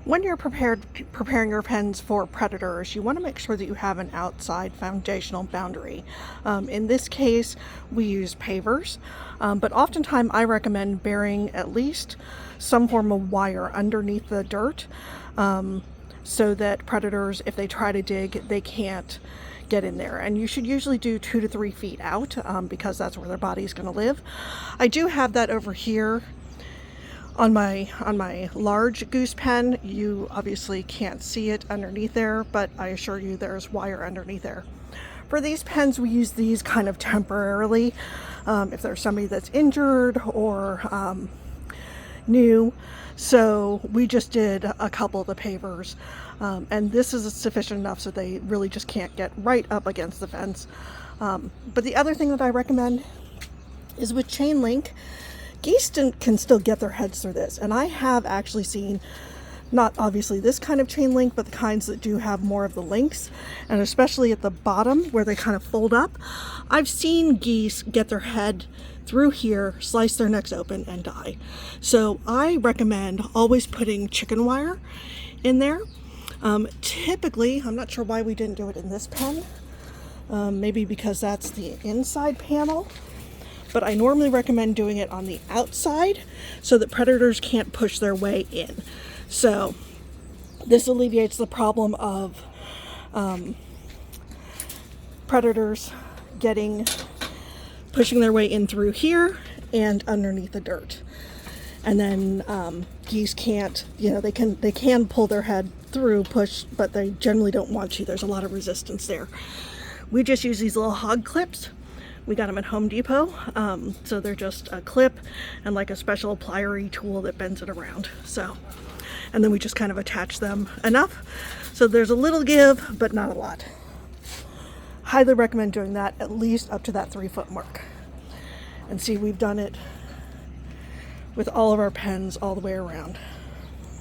When you're preparing your pens for predators, you want to make sure that you have an outside foundational boundary. In this case, we use pavers, but oftentimes I recommend burying at least some form of wire underneath the dirt, so that predators, if they try to dig, they can't get in there. And you should usually do 2 to 3 feet out, because that's where their body's going to live. I do have that over here on my large goose pen. You obviously can't see it underneath there, but I assure you there's wire underneath there. For these pens, we use these kind of temporarily, if there's somebody that's injured or new. So we just did a couple of the pavers, and this is sufficient enough so they really just can't get right up against the fence. But the other thing that I recommend is with chain link. Geese can still get their heads through this, and I have actually seen, not obviously this kind of chain link, but the kinds that do have more of the links, and especially at the bottom where they kind of fold up, I've seen geese get their head through here, slice their necks open, and die. So I recommend always putting chicken wire in there. Typically, I'm not sure why we didn't do it in this pen, maybe because that's the inside panel. But I normally recommend doing it on the outside so that predators can't push their way in. So this alleviates the problem of predators pushing their way in through here and underneath the dirt. And then geese can't, they can pull their head through, push, but they generally don't want to. There's a lot of resistance there. We just use these little hog clips. We got them at Home Depot, so they're just a clip and like a special plier tool that bends it around. So, and then we just kind of attach them enough so there's a little give, but not a lot. Highly recommend doing that at least up to that 3-foot mark. And see, we've done it with all of our pens all the way around.